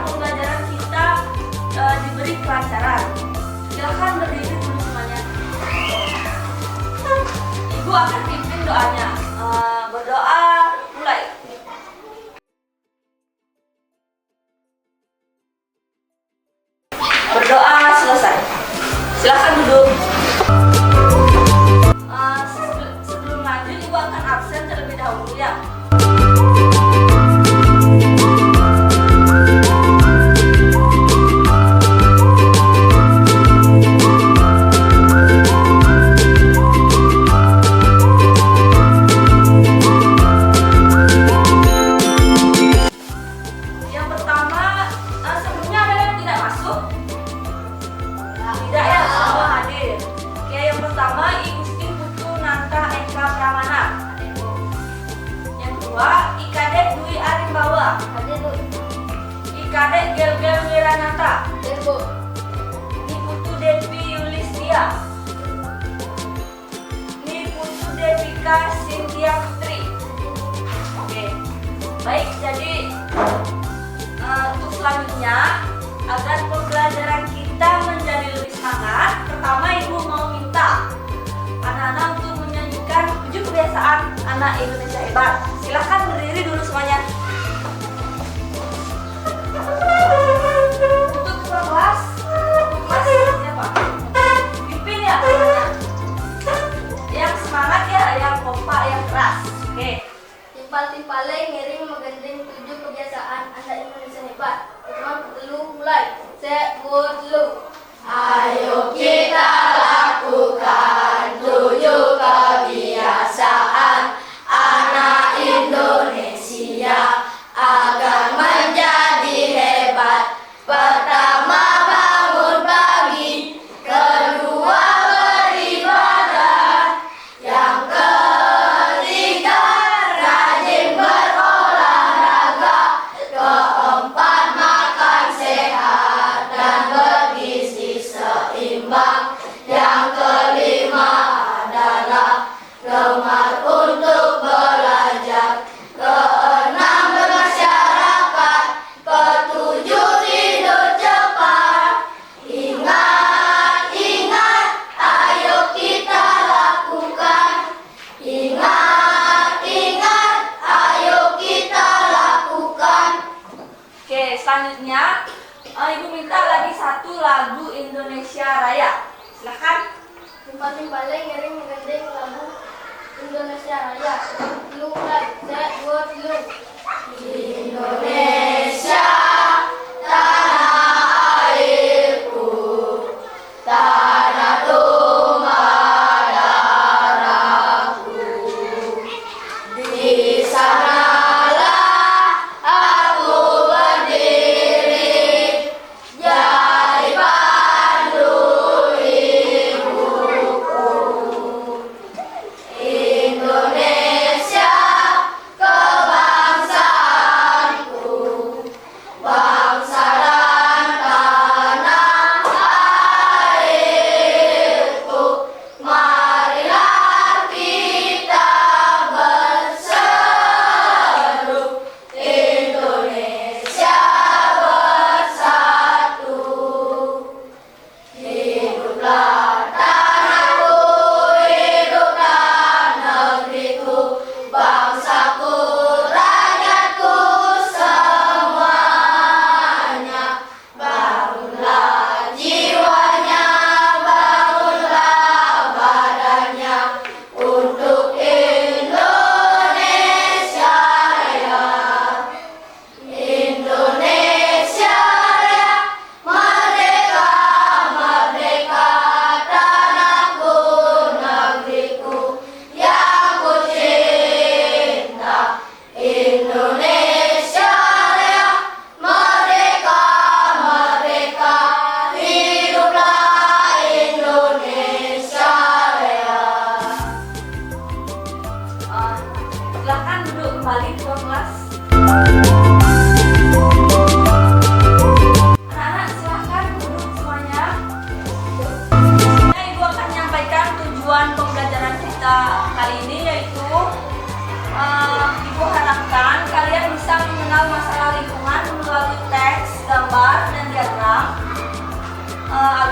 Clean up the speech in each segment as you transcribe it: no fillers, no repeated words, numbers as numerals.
pembelajaran kita diberi kelancaran. Silahkan berdiri dulu semuanya. Ibu akan pimpin doanya. Berdoa, mulai. Berdoa selesai. Silahkan duduk. Sebelum lanjut, Ibu akan absen terlebih dahulu ya. Yang pertama, sebelumnya ada yang tidak masuk? Tidak ya, semua hadir. Oke, yang pertama Igusti Putu Nanta Eka Pramana. Yang kedua Ikadek Dwi Arimbawa. Ikadek Gelgel Wiranata. Niputu Devi Yulistia. Niputu Devika Cynthia Putri. Oke, baik, jadi untuk selanjutnya agar pembelajaran kita menjadi lebih semangat, pertama Ibu mau minta anak-anak untuk menyanyikan 7 kebiasaan anak Indonesia hebat. Silahkan berdiri dulu semuanya. Untuk ketua kelas siapa? Pimpin ya semuanya. Yang semangat ya, yang kompak, yang keras. Oke. Timpal-timpale ngiring menggandeng 7 kebiasaan anak Indonesia hebat. Pertama, pertelu, mulai. Sebutlu. Ayo kita lakukan 7 kebiasaan anak Indonesia agar menjadi hebat. Pertama, bangun pagi. Kedua, beribadah. Yang ketiga, rajin berolahraga. Keempat, makan sehat dan bergizi seimbang. Yang kelima adalah gemar untuk belajar. Keenam, bermasyarakat. Ketujuh, tidur cepat. Ingat, ingat, ayo kita lakukan. Ingat, ingat, ayo kita lakukan. Oke, selanjutnya Ibu minta lagi satu lagu Indonesia Raya. Silahkan. Timpal-timpale ngiring menggandeng lagu Indonesia Raya. Pertelu, mulai. Sebutlu. Indonesia, tanah airku, tanah tumpah darahku. Di sanalah aku berdiri, jadi pandu ibuku. Indonesia, kebangsaan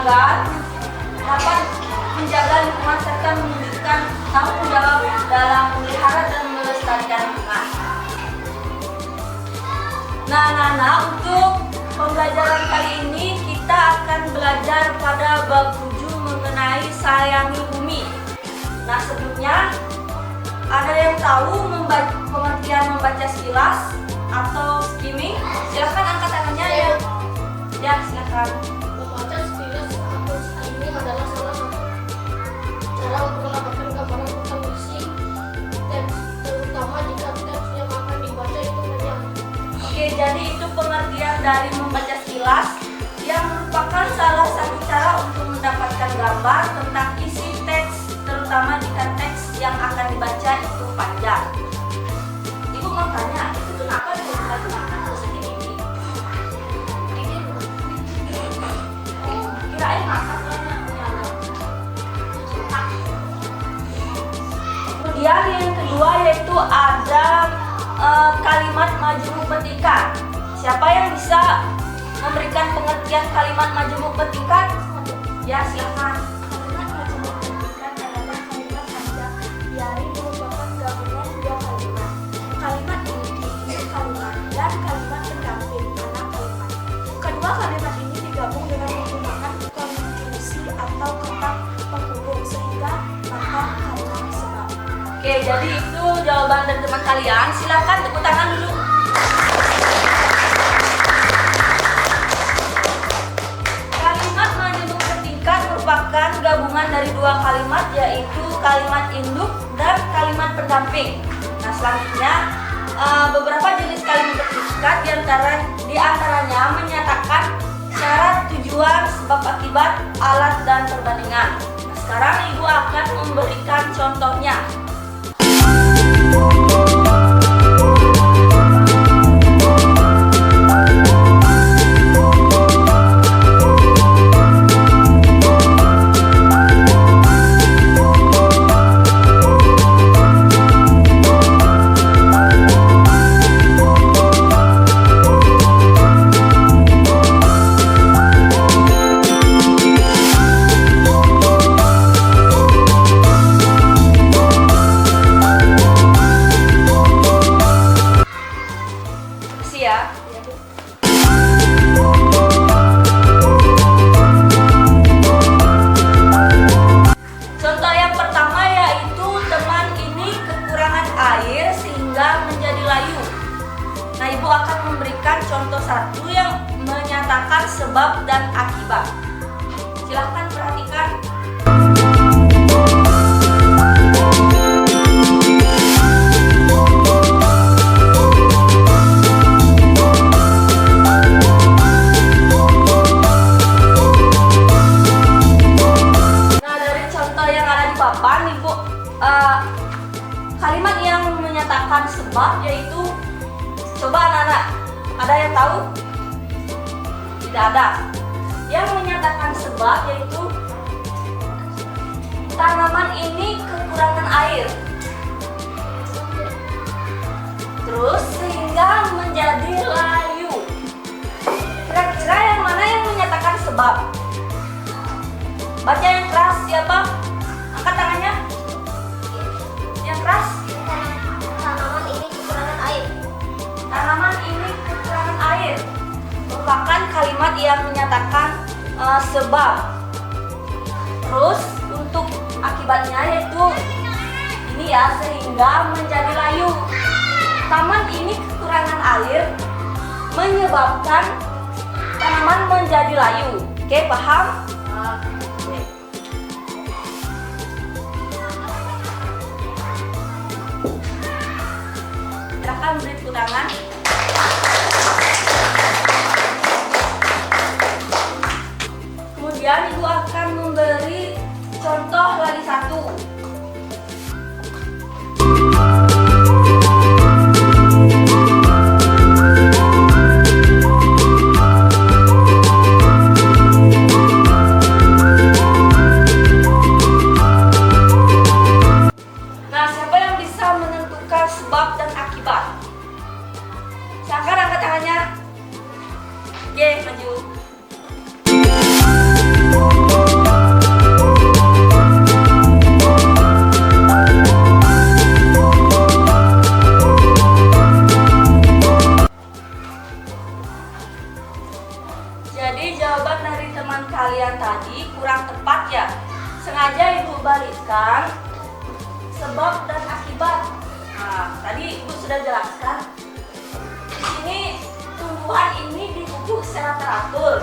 agar dapat menjaga lingkungan serta menunjukkan tanggung jawab dalam memelihara dan melestarikan lingkungan. Nah, anak-anak, untuk pembelajaran kali ini kita akan belajar pada bab 7 mengenai sayangi bumi. Nah, sebelumnya ada yang tahu pengertian membaca sekilas atau skimming? Silahkan angkat tangannya ya. Ya, silahkan. Membaca sekilas atau skimming adalah salah satu cara untuk mendapatkan gambaran tentang isi teks, terutama jika teks yang akan dibaca itu panjang. Oke, jadi itu pengertian dari membaca sekilas yang merupakan salah satu cara untuk mendapatkan gambar tentang isi teks, terutama jika teks yang akan dibaca itu panjang. Ibu mau tanya, itu kenapa disebut makan terus ini? Kirain makan Kemudian yang kedua yaitu ada kalimat majemuk petikan. Siapa yang bisa memberikan pengertian kalimat majemuk petikan? Ya, silakan. Kalimat majemuk petikan adalah kalimat panjang yang merupakan gabungan dua kalimat. Kalimat inti kalimat dan kalimat pendamping anak kalimat. Kedua kalimat ini digabung dengan menggunakan konjungsi atau kata penghubung sehingga maka kalimat sebab. Oke, jadi itu jawaban dari teman kalian. Silakan tepuk tangan dulu. Kalimat majemuk petikan merupakan gabungan dari dua kalimat, yaitu kalimat induk dan kalimat pendamping. Nah, selanjutnya beberapa jenis kalimat petikan diantaranya menyatakan syarat, tujuan, sebab akibat, alat, dan perbandingan. Nah, sekarang Ibu akan memberikan contohnya. Contoh yang pertama yaitu teman ini kekurangan air sehingga menjadi layu. Nah, Ibu akan memberikan contoh satu yang menyatakan sebab dan akibat. Silahkan perhatikan. Kalimat yang menyatakan sebab yaitu, coba anak-anak, ada yang tahu? Tidak ada. Yang menyatakan sebab yaitu tanaman ini kekurangan air, terus sehingga menjadi layu. Kira-kira yang mana yang menyatakan sebab? Baca yang keras, siapa? Angkat tangannya. Yang keras. Tanaman ini kekurangan air. Tanaman ini kekurangan air merupakan kalimat yang menyatakan sebab. Terus untuk akibatnya yaitu ini ya, sehingga menjadi layu. Taman ini kekurangan air menyebabkan tanaman menjadi layu. Oke, paham? Oke. Silakan beri tepuk tangan. Kemudian Ibu akan memberi contoh lagi satu. Nah, siapa yang bisa menentukan sebab dan akibat? mengenalikan sebab dan akibat. Nah, tadi Ibu sudah jelaskan. Di sini tumbuhan ini ditumbuh secara teratur.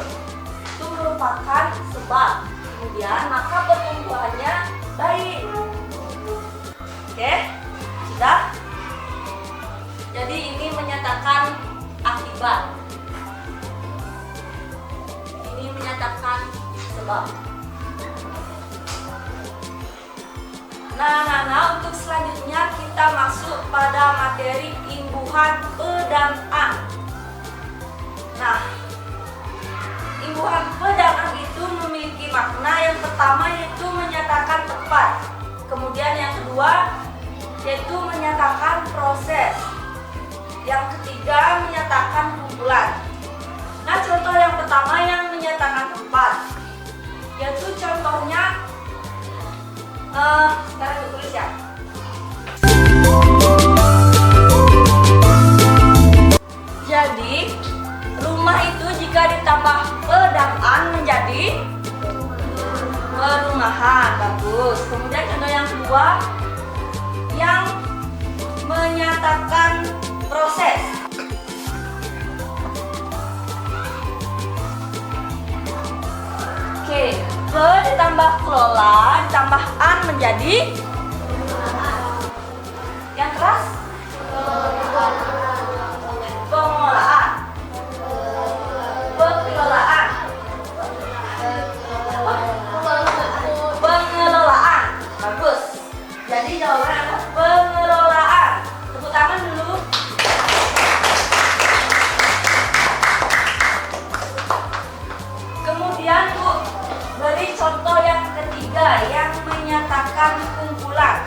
Itu merupakan sebab. Kemudian maka pertumbuhannya baik. Oke, sudah. Jadi ini menyatakan akibat. Ini menyatakan sebab. Nah, untuk selanjutnya kita masuk pada materi imbuhan pe dan an. Nah, imbuhan pe dan an itu memiliki makna yang pertama yaitu menyatakan tepat. Kemudian yang kedua yaitu menyatakan proses. Yang ketiga menyatakan kumpulan. Nah, contoh yang pertama yang menyatakan tempat, yaitu contohnya sekarang ditulis ya. Jadi rumah itu jika ditambah pe dan an menjadi perumahan. Bagus. Kemudian contoh yang kedua yang menyatakan proses. Oke, pe ditambah kelola ditambah an menjadi yang keras pengelolaan, pengelolaan, pengelolaan. Bagus. Jadi jawabannya adalah pengelolaan. Tepuk tangan dulu. Kemudian Bu, beri contoh yang ketiga yang menyatakan kumpulan.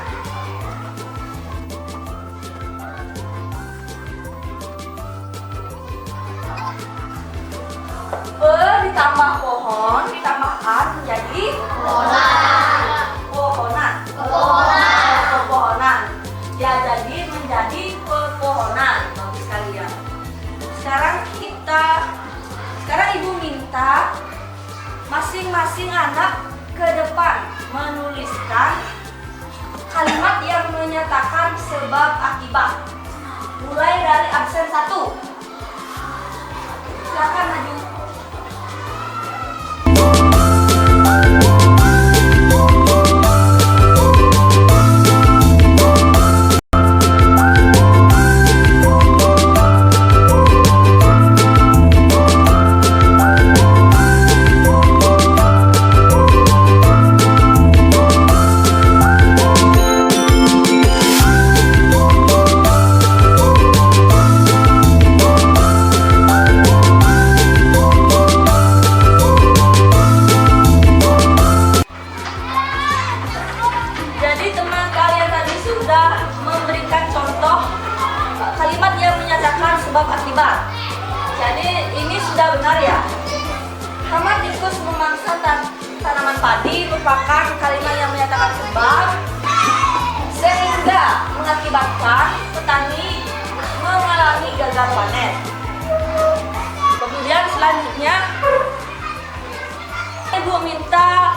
Pe ditambah pohon ditambah an menjadi pohonan. Pepohonan. Ya, jadi menjadi pepohonan. Bagus sekali ya. Sekarang Ibu minta masing-masing anak ke depan menuliskan kalimat yang menyatakan sebab akibat. Mulai dari absen 1. Silakan maju. Sebab akibat. Jadi ini sudah benar ya. Hama tikus memangsa tanaman padi merupakan kalimat yang menyatakan sebab sehingga mengakibatkan petani mengalami gagal panen. Kemudian selanjutnya Ibu minta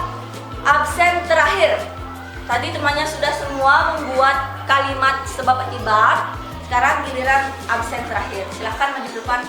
absen terakhir. Tadi temannya sudah semua membuat kalimat sebab akibat. Sekarang giliran absen terakhir. Silahkan maju depan.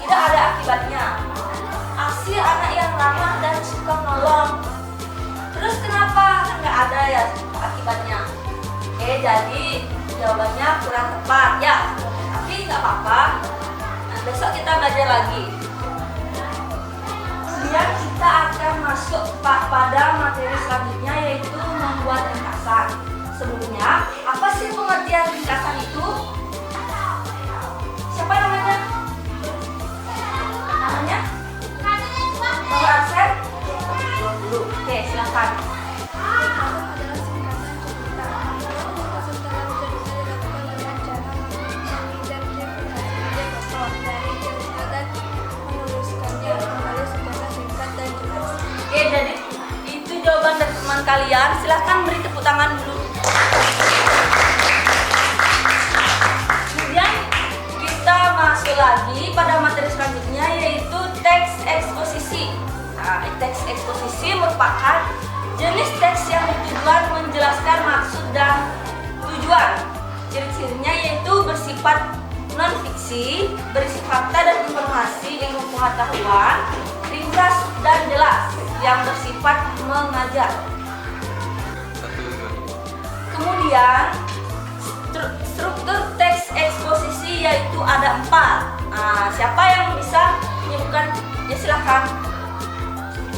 Tidak ada akibatnya. Asyik anak yang ramah dan suka menolong. Terus kenapa nggak ada ya akibatnya? Jadi jawabannya kurang tepat ya. Tapi nggak apa-apa. Nah, besok kita belajar lagi. Kemudian kita akan masuk pada materi selanjutnya, yaitu membuat ringkasan. Sebelumnya, apa sih pengertian ringkasan itu? Siapa namanya? Namanya? Nomor absen? Dulu. Oke, silakan. Ringkasan adalah singkatan cerita. Ringkasan dalam cerita dilakukan dengan cara mengidentifikasi ide pokok dari cerita dan menuliskannya kembali secara singkat dan jelas. Oke, jadi itu jawaban dari teman kalian. Silahkan beri tepuk tangan dulu. Kemudian kita masuk lagi pada materi selanjutnya, yaitu teks eksposisi. Nah, teks eksposisi merupakan jenis teks yang bertujuan menjelaskan maksud dan tujuan. Ciri-cirinya yaitu bersifat non-fiksi, berisi fakta dan informasi ilmu pengetahuan, ringkas dan jelas, yang bersifat mengajar. Kemudian struktur teks eksposisi yaitu ada 4. Nah, siapa yang bisa menyebutkan? Ya silakan.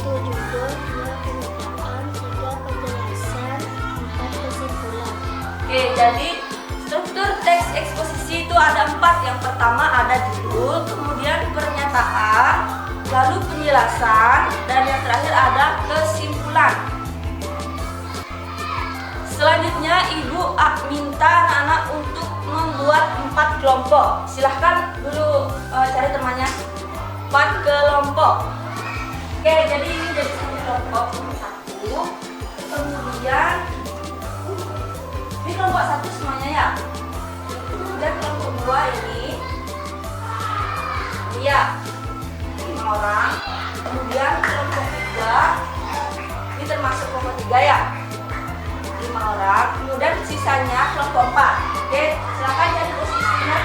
1 judul, 2 penutupan, 3 penjelasan, 4 kesimpulan. Oke, jadi struktur teks eksposisi itu ada 4. Yang pertama ada judul, kemudian pernyataan, lalu penjelasan, dan yang terakhir ada kesimpulan. Selanjutnya Ibu minta anak-anak untuk membuat 4 kelompok. Silahkan dulu cari temannya. 4 kelompok. Oke, jadi ini jadi 1 kelompok. 1. Kemudian ini kelompok 1 semuanya ya. Kemudian kelompok 2 ini ya 5 orang. Kemudian kelompok 3 ini termasuk kelompok 3 ya, 5 orang. Kemudian sisanya kelompok 4. Oke, silakan cari posisinya.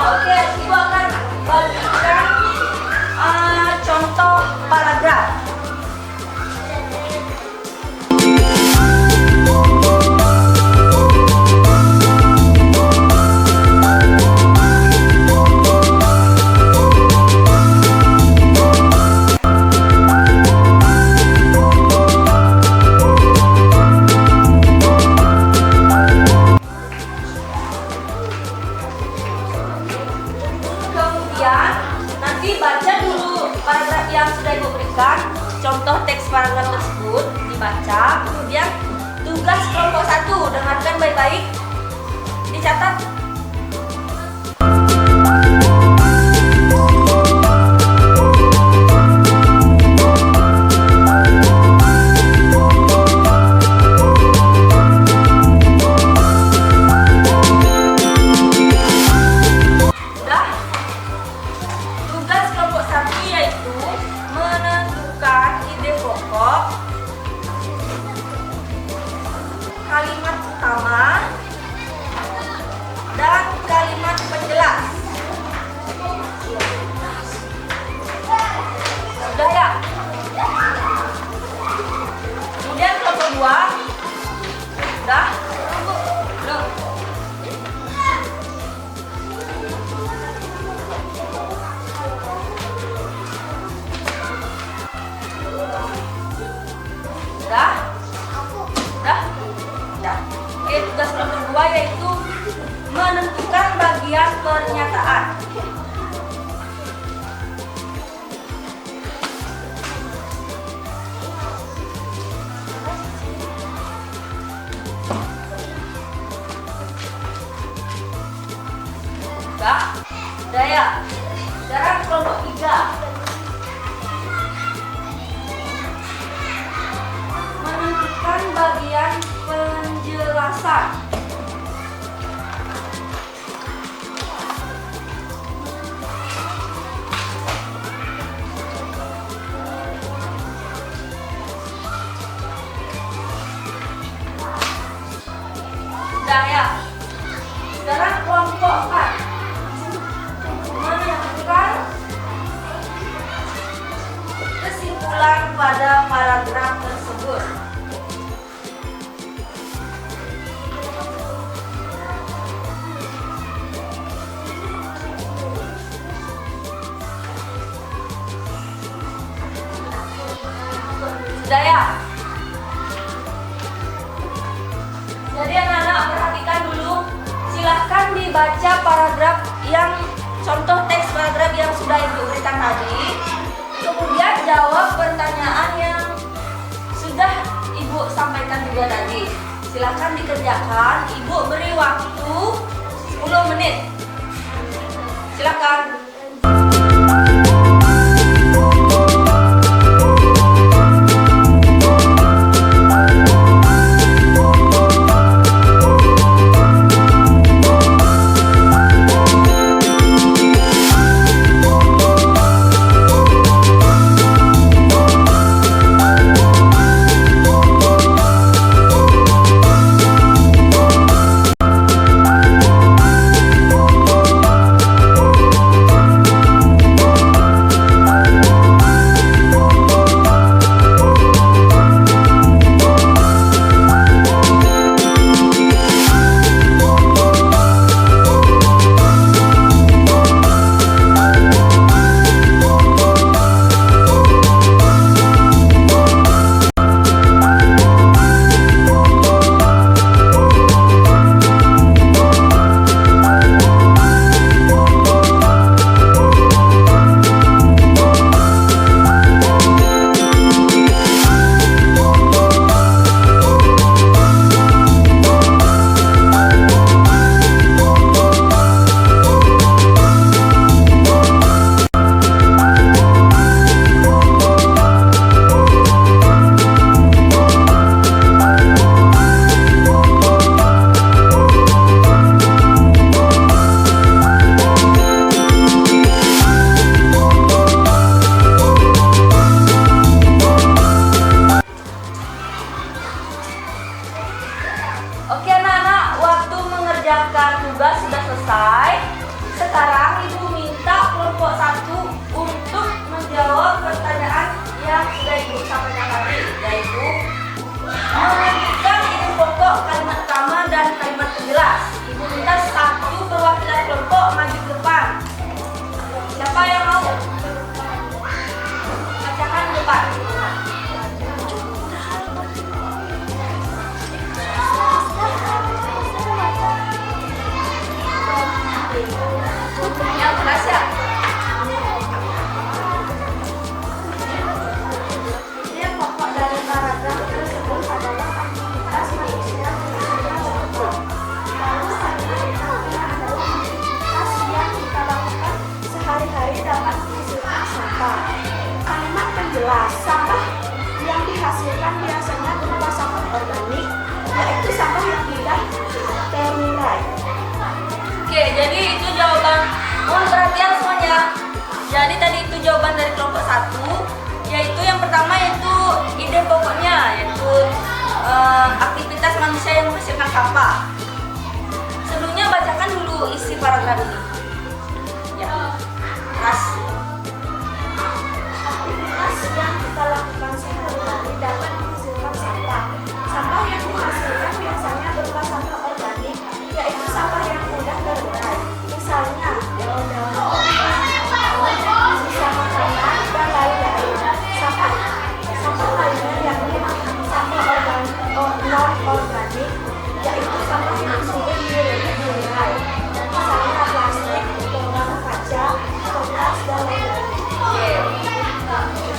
Oke, Ibu akan bagikan contoh paragraf. Kemudian nanti baca dulu paragraf yang sudah Ibu berikan, contoh teks paragraf tersebut dibaca. Kemudian tugas kelompok 1, dengarkan baik-baik, dicatat. Tugas kelompok 1 yaitu menentukan ide pokok, kalimat utama, dimasukkan pada paragraf tersebut. Sudah ya? Jadi anak-anak perhatikan dulu. Silahkan dibaca paragraf yang contoh teks paragraf yang sudah Ibu berikan tadi. Kemudian jawab pertanyaan yang sudah Ibu sampaikan juga tadi. Silahkan dikerjakan. Ibu beri waktu 10 menit. Silakan. Oke anak-anak, waktu mengerjakan tugas sudah selesai. Sekarang Ibu minta kelompok 1 untuk menjawab pertanyaan yang sudah Ibu sampaikan tadi, yaitu menentukan ide pokok kalimat utama dan kalimat penjelas. Ibu minta 1 perwakilan kelompok maju ke depan. Siapa yang mau? Bacakan di depan. Yang keras ya? Ide pokok dari paragraf tersebut adalah aktivitas manusia menghasilkan sampah. Lalu kalimat adalah aktivitas yang kita lakukan sehari-hari dapat menghasilkan sampah. Kalimat penjelas, sampah yang dihasilkan biasanya berupa sampah organik, yaitu sampah yang mudah terurai. Oke, jadi itu jawaban. Mohon perhatian semuanya. Jadi tadi itu jawaban dari kelompok 1, yaitu yang pertama yaitu ide pokoknya, yaitu aktivitas manusia yang menghasilkan sampah. Sebelumnya bacakan dulu isi paragraf ini. Ya, keras. Aktivitas yang kita lakukan sehari-hari dapat menghasilkan sampah. Sampah yang dihasilkan biasanya berupa sampah organik, yaitu sampah yang mudah terurai. Misalnya, daun-daun, sisa makanan, dan lain-lain. Sampah lainnya yakni sampah non-organik, yaitu sampah yang sulit diurai. Misalnya plastik, botol kaca, kertas, dan lain-lain. Oke.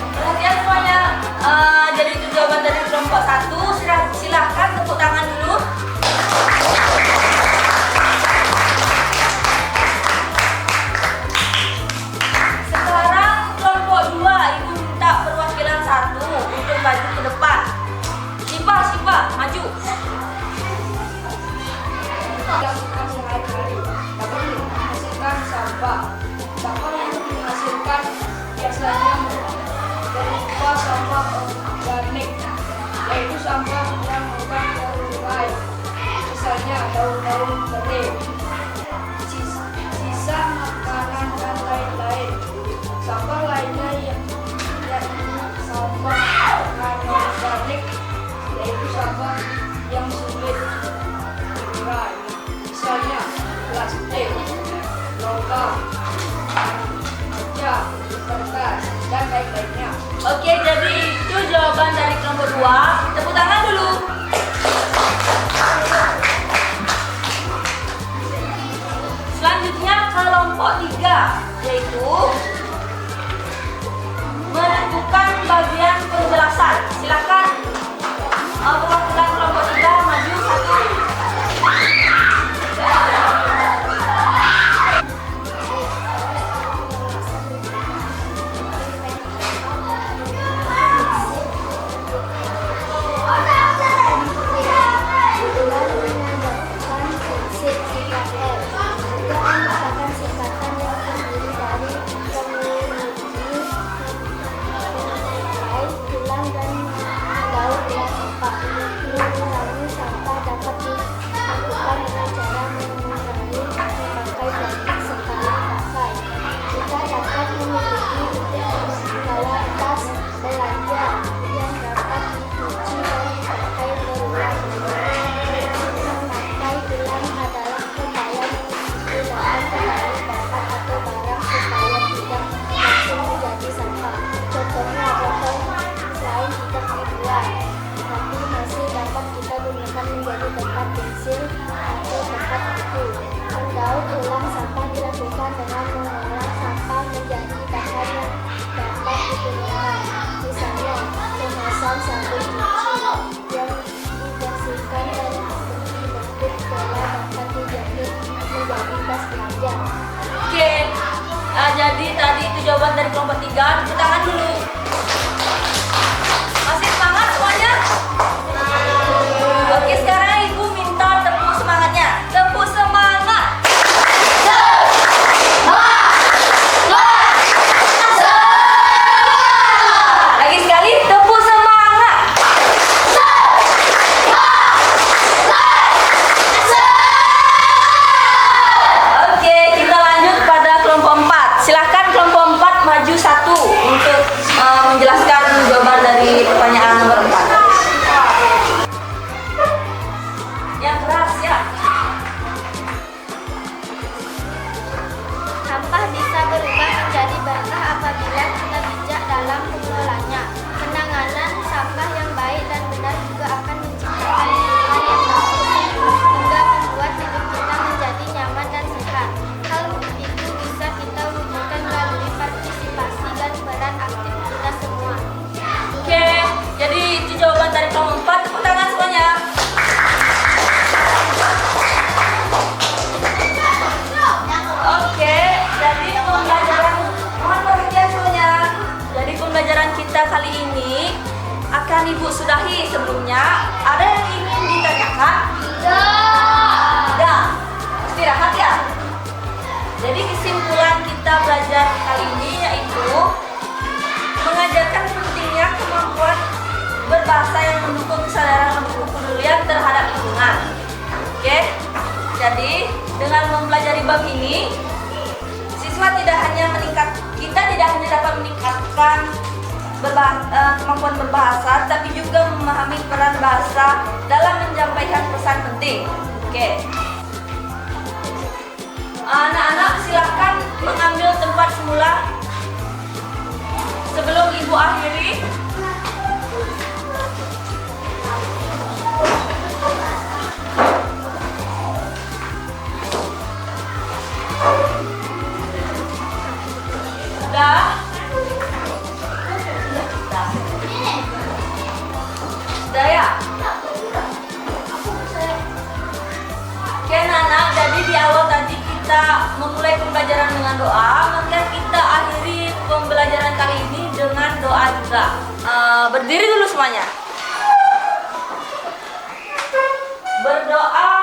Perhatian semuanya. Jadi itu jawaban dari kelompok 1. Silahkan tepuk tangan dulu. Sekarang kelompok 2, Ibu minta perwakilan 1 untuk maju ke depan. Sipa, maju. Lakukan sehari-hari dapat menghasilkan sampah. Sampah yang dihasilkan biasanya berupa sampah organik, yaitu sampah yang mudah terurai. Misalnya daun-daun kering, sisa makanan dan lain-lain. Sampah lainnya yakni sampah Oke, jadi itu jawaban dari kelompok 2. Tepuk tangan dulu. Selanjutnya kelompok 3, yaitu menentukan bagian penjelasan. Silakan perwakilan kelompok 3 maju satu. Oke, jadi tadi itu jawaban dari kelompok 3. Tepuk tangan dulu. Masih semangat semuanya? Oke, sekarang Ibu minta tepuk semangatnya. Tepuk semangat. Lagi sekali, tepuk semangat. Oke, kita lanjut pada kelompok 4. Silakan kelompok 4 maju satu untuk menjelaskan jawaban dari pertanyaan nomor 4. Yang keras ya. Sampah bisa berubah menjadi berkah apabila kita bijak dalam mengelolanya. Penanganan sampah yang baik dan benar juga akan menciptakan lingkungan yang bagus hingga membuat hidup kita menjadi nyaman dan sehat. Hal itu bisa kita wujudkan melalui partisipasi dan peran aktif kita semua. Oke, jadi itu jawaban dari kelompok 4. Tepuk tangan semuanya. Oke, jadi pembelajaran, mohon perhatian semuanya. Jadi pembelajaran kita kali ini akan Ibu sudahi. Sebelumnya, ada yang ingin ditanyakan? Tidak. Istirahat ya. Jadi kesimpulan kita belajar kali ini yaitu mengajarkan pentingnya kemampuan berbahasa yang mendukung kesadaran dan kepedulian terhadap lingkungan. Oke, jadi dengan mempelajari bab ini, siswa tidak hanya dapat meningkatkan kemampuan berbahasa, tapi juga memahami peran bahasa dalam menyampaikan pesan penting. Oke, anak-anak silahkan mengambil tempat semula sebelum Ibu akhiri. Sudah? Sudah ya? Oke anak-anak, jadi di awal tadi kita memulai pembelajaran dengan doa, maka kita akhiri pembelajaran kali ini dengan doa juga. Berdiri dulu semuanya. Berdoa